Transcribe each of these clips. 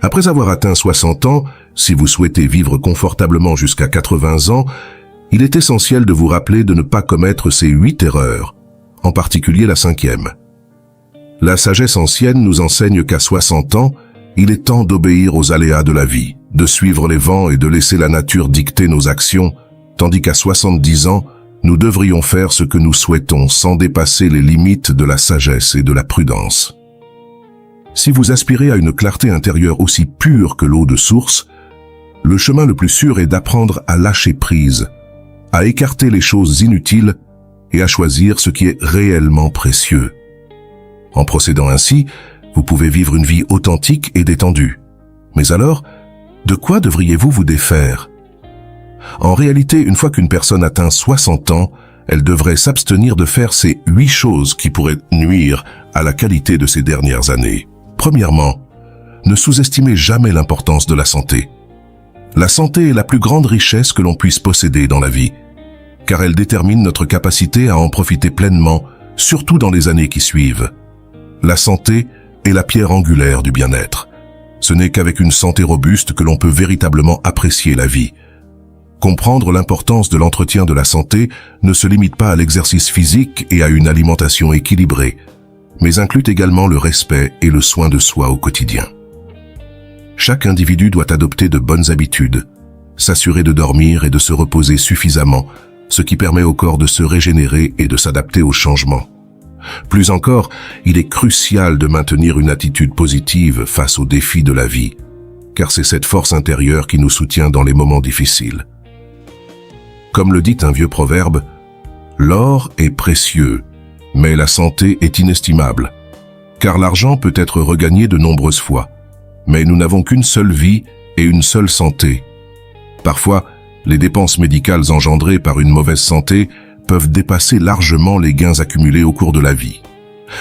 Après avoir atteint 60 ans, si vous souhaitez vivre confortablement jusqu'à 80 ans, il est essentiel de vous rappeler de ne pas commettre ces 8 erreurs, en particulier la 5e. La sagesse ancienne nous enseigne qu'à 60 ans, il est temps d'obéir aux aléas de la vie, de suivre les vents et de laisser la nature dicter nos actions, tandis qu'à 70 ans, nous devrions faire ce que nous souhaitons sans dépasser les limites de la sagesse et de la prudence. Si vous aspirez à une clarté intérieure aussi pure que l'eau de source, le chemin le plus sûr est d'apprendre à lâcher prise, à écarter les choses inutiles et à choisir ce qui est réellement précieux. En procédant ainsi, vous pouvez vivre une vie authentique et détendue. Mais alors, de quoi devriez-vous vous défaire? En réalité, une fois qu'une personne atteint 60 ans, elle devrait s'abstenir de faire ces 8 choses qui pourraient nuire à la qualité de ses dernières années. Premièrement, ne sous-estimez jamais l'importance de la santé. La santé est la plus grande richesse que l'on puisse posséder dans la vie, car elle détermine notre capacité à en profiter pleinement, surtout dans les années qui suivent. La santé est la pierre angulaire du bien-être. Ce n'est qu'avec une santé robuste que l'on peut véritablement apprécier la vie. Comprendre l'importance de l'entretien de la santé ne se limite pas à l'exercice physique et à une alimentation équilibrée, mais inclut également le respect et le soin de soi au quotidien. Chaque individu doit adopter de bonnes habitudes, s'assurer de dormir et de se reposer suffisamment, ce qui permet au corps de se régénérer et de s'adapter aux changements. Plus encore, il est crucial de maintenir une attitude positive face aux défis de la vie, car c'est cette force intérieure qui nous soutient dans les moments difficiles. Comme le dit un vieux proverbe, « L'or est précieux, mais la santé est inestimable, car l'argent peut être regagné de nombreuses fois, mais nous n'avons qu'une seule vie et une seule santé. Parfois, les dépenses médicales engendrées par une mauvaise santé peuvent dépasser largement les gains accumulés au cours de la vie.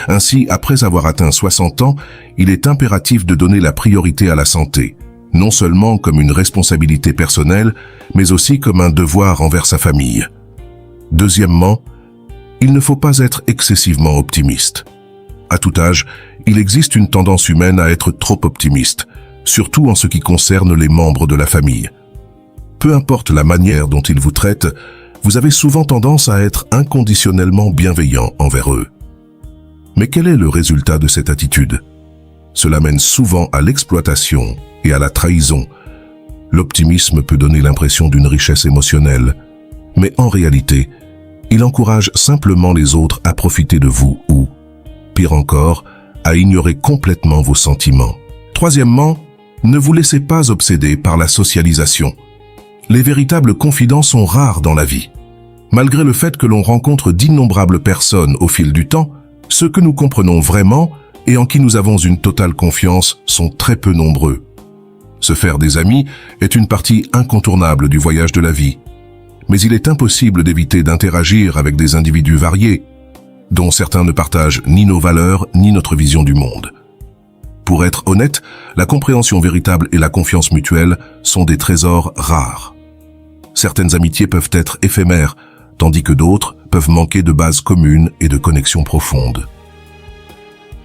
Ainsi, après avoir atteint 60 ans, il est impératif de donner la priorité à la santé, non seulement comme une responsabilité personnelle, mais aussi comme un devoir envers sa famille. Deuxièmement, il ne faut pas être excessivement optimiste. À tout âge, il existe une tendance humaine à être trop optimiste, surtout en ce qui concerne les membres de la famille. Peu importe la manière dont ils vous traitent, vous avez souvent tendance à être inconditionnellement bienveillant envers eux. Mais quel est le résultat de cette attitude? Cela mène souvent à l'exploitation et à la trahison. L'optimisme peut donner l'impression d'une richesse émotionnelle, mais en réalité, il encourage simplement les autres à profiter de vous ou, pire encore, à ignorer complètement vos sentiments. Troisièmement, ne vous laissez pas obséder par la socialisation. Les véritables confidents sont rares dans la vie. Malgré le fait que l'on rencontre d'innombrables personnes au fil du temps, ceux que nous comprenons vraiment et en qui nous avons une totale confiance sont très peu nombreux. Se faire des amis est une partie incontournable du voyage de la vie. Mais il est impossible d'éviter d'interagir avec des individus variés, dont certains ne partagent ni nos valeurs ni notre vision du monde. Pour être honnête, la compréhension véritable et la confiance mutuelle sont des trésors rares. Certaines amitiés peuvent être éphémères, tandis que d'autres peuvent manquer de bases communes et de connexions profondes.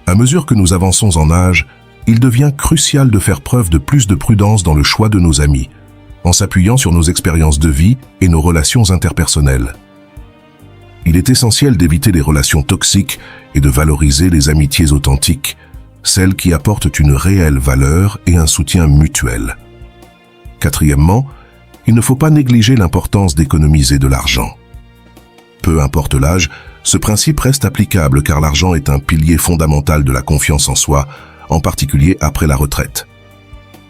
À mesure que nous avançons en âge, il devient crucial de faire preuve de plus de prudence dans le choix de nos amis, en s'appuyant sur nos expériences de vie et nos relations interpersonnelles. Il est essentiel d'éviter les relations toxiques et de valoriser les amitiés authentiques, celles qui apportent une réelle valeur et un soutien mutuel. Quatrièmement, il ne faut pas négliger l'importance d'économiser de l'argent. Peu importe l'âge, ce principe reste applicable car l'argent est un pilier fondamental de la confiance en soi, en particulier après la retraite.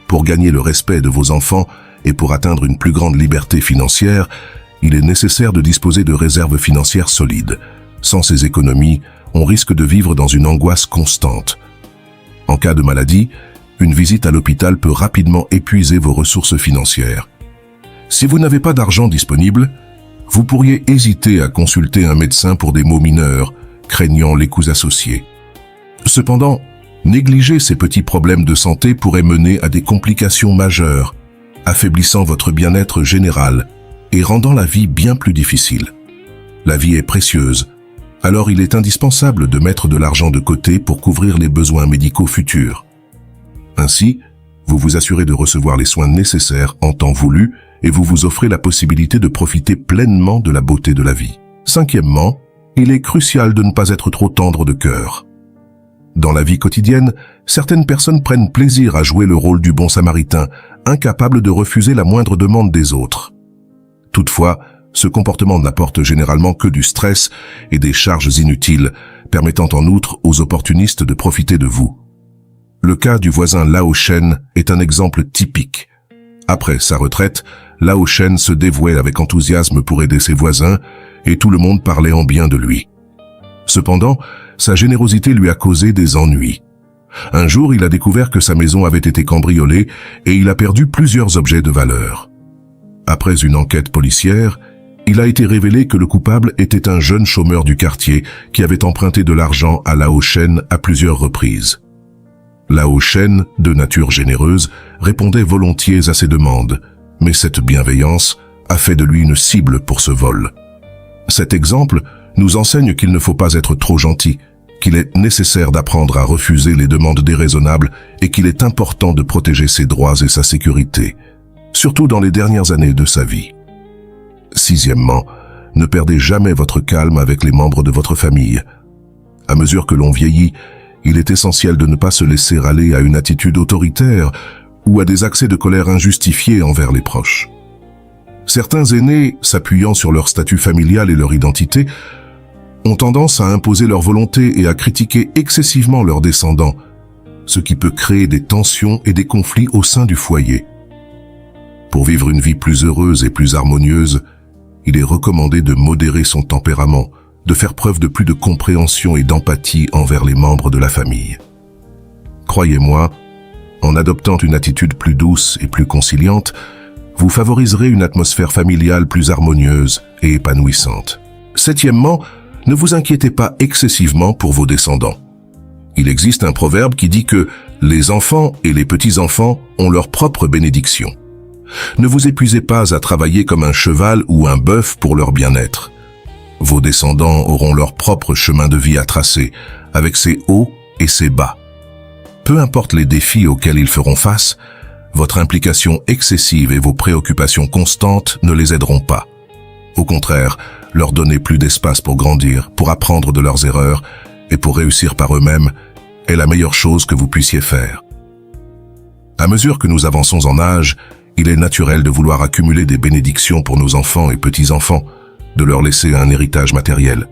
Pour gagner le respect de vos enfants et pour atteindre une plus grande liberté financière, il est nécessaire de disposer de réserves financières solides. Sans ces économies, on risque de vivre dans une angoisse constante. En cas de maladie, une visite à l'hôpital peut rapidement épuiser vos ressources financières. Si vous n'avez pas d'argent disponible, vous pourriez hésiter à consulter un médecin pour des maux mineurs, craignant les coûts associés. Cependant, négliger ces petits problèmes de santé pourrait mener à des complications majeures, affaiblissant votre bien-être général et rendant la vie bien plus difficile. La vie est précieuse, alors il est indispensable de mettre de l'argent de côté pour couvrir les besoins médicaux futurs. Ainsi, Vous vous assurez de recevoir les soins nécessaires en temps voulu et vous vous offrez la possibilité de profiter pleinement de la beauté de la vie. Cinquièmement, il est crucial de ne pas être trop tendre de cœur. Dans la vie quotidienne, certaines personnes prennent plaisir à jouer le rôle du bon samaritain, incapable de refuser la moindre demande des autres. Toutefois, ce comportement n'apporte généralement que du stress et des charges inutiles, permettant en outre aux opportunistes de profiter de vous. Le cas du voisin Lao Shen est un exemple typique. Après sa retraite, Lao Shen se dévouait avec enthousiasme pour aider ses voisins et tout le monde parlait en bien de lui. Cependant, sa générosité lui a causé des ennuis. Un jour, il a découvert que sa maison avait été cambriolée et il a perdu plusieurs objets de valeur. Après une enquête policière, il a été révélé que le coupable était un jeune chômeur du quartier qui avait emprunté de l'argent à Lao Shen à plusieurs reprises. Lao Shen, de nature généreuse, répondait volontiers à ses demandes, mais cette bienveillance a fait de lui une cible pour ce vol. Cet exemple nous enseigne qu'il ne faut pas être trop gentil, qu'il est nécessaire d'apprendre à refuser les demandes déraisonnables et qu'il est important de protéger ses droits et sa sécurité, surtout dans les dernières années de sa vie. Sixièmement, ne perdez jamais votre calme avec les membres de votre famille. À mesure que l'on vieillit, il est essentiel de ne pas se laisser aller à une attitude autoritaire ou à des accès de colère injustifiés envers les proches. Certains aînés, s'appuyant sur leur statut familial et leur identité, ont tendance à imposer leur volonté et à critiquer excessivement leurs descendants, ce qui peut créer des tensions et des conflits au sein du foyer. Pour vivre une vie plus heureuse et plus harmonieuse, il est recommandé de modérer son tempérament, de faire preuve de plus de compréhension et d'empathie envers les membres de la famille. Croyez-moi, en adoptant une attitude plus douce et plus conciliante, vous favoriserez une atmosphère familiale plus harmonieuse et épanouissante. Septièmement, ne vous inquiétez pas excessivement pour vos descendants. Il existe un proverbe qui dit que les enfants et les petits-enfants ont leur propre bénédiction. Ne vous épuisez pas à travailler comme un cheval ou un bœuf pour leur bien-être. Vos descendants auront leur propre chemin de vie à tracer, avec ses hauts et ses bas. Peu importe les défis auxquels ils feront face, votre implication excessive et vos préoccupations constantes ne les aideront pas. Au contraire, leur donner plus d'espace pour grandir, pour apprendre de leurs erreurs et pour réussir par eux-mêmes est la meilleure chose que vous puissiez faire. À mesure que nous avançons en âge, il est naturel de vouloir accumuler des bénédictions pour nos enfants et petits-enfants, de leur laisser un héritage matériel.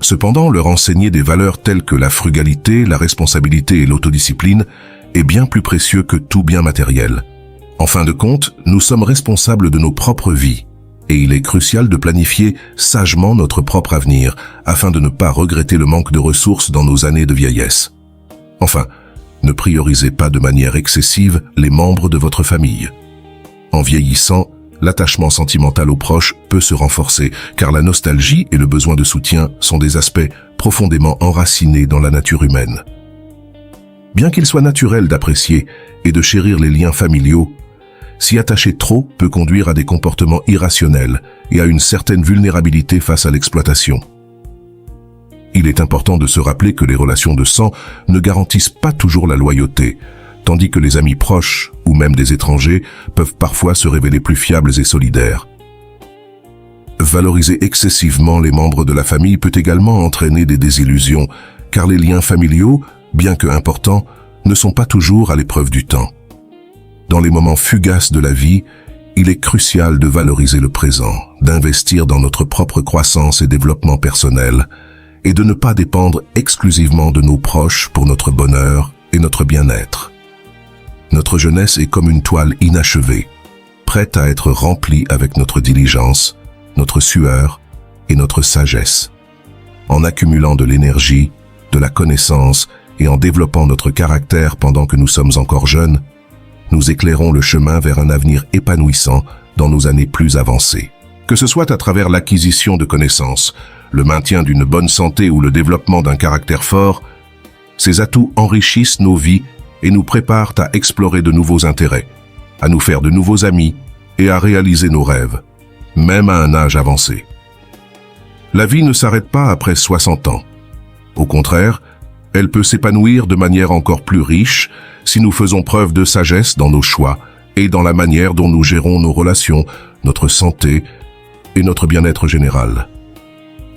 Cependant, leur enseigner des valeurs telles que la frugalité, la responsabilité et l'autodiscipline est bien plus précieux que tout bien matériel. En fin de compte, nous sommes responsables de nos propres vies, et il est crucial de planifier sagement notre propre avenir, afin de ne pas regretter le manque de ressources dans nos années de vieillesse. Enfin, ne priorisez pas de manière excessive les membres de votre famille. En vieillissant, l'attachement sentimental aux proches peut se renforcer, car la nostalgie et le besoin de soutien sont des aspects profondément enracinés dans la nature humaine. Bien qu'il soit naturel d'apprécier et de chérir les liens familiaux, s'y attacher trop peut conduire à des comportements irrationnels et à une certaine vulnérabilité face à l'exploitation. Il est important de se rappeler que les relations de sang ne garantissent pas toujours la loyauté, tandis que les amis proches, ou même des étrangers, peuvent parfois se révéler plus fiables et solidaires. Valoriser excessivement les membres de la famille peut également entraîner des désillusions, car les liens familiaux, bien que importants, ne sont pas toujours à l'épreuve du temps. Dans les moments fugaces de la vie, il est crucial de valoriser le présent, d'investir dans notre propre croissance et développement personnel, et de ne pas dépendre exclusivement de nos proches pour notre bonheur et notre bien-être. Notre jeunesse est comme une toile inachevée, prête à être remplie avec notre diligence, notre sueur et notre sagesse. En accumulant de l'énergie, de la connaissance et en développant notre caractère pendant que nous sommes encore jeunes, nous éclairons le chemin vers un avenir épanouissant dans nos années plus avancées. Que ce soit à travers l'acquisition de connaissances, le maintien d'une bonne santé ou le développement d'un caractère fort, ces atouts enrichissent nos vies et nous préparent à explorer de nouveaux intérêts, à nous faire de nouveaux amis et à réaliser nos rêves, même à un âge avancé. La vie ne s'arrête pas après 60 ans. Au contraire, Elle peut s'épanouir de manière encore plus riche si nous faisons preuve de sagesse dans nos choix et dans la manière dont nous gérons nos relations, notre santé et notre bien-être général.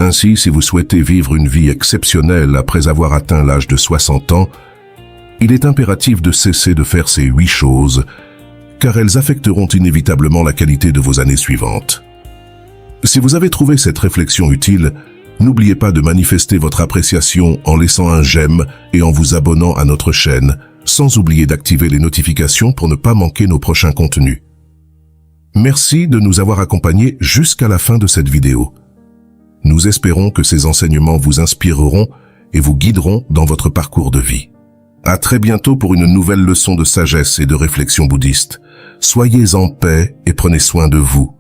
Ainsi, si vous souhaitez vivre une vie exceptionnelle après avoir atteint l'âge de 60 ans, il est impératif de cesser de faire ces 8 choses, car elles affecteront inévitablement la qualité de vos années suivantes. Si vous avez trouvé cette réflexion utile, n'oubliez pas de manifester votre appréciation en laissant un j'aime et en vous abonnant à notre chaîne, sans oublier d'activer les notifications pour ne pas manquer nos prochains contenus. Merci de nous avoir accompagnés jusqu'à la fin de cette vidéo. Nous espérons que ces enseignements vous inspireront et vous guideront dans votre parcours de vie. À très bientôt pour une nouvelle leçon de sagesse et de réflexion bouddhiste. Soyez en paix et prenez soin de vous.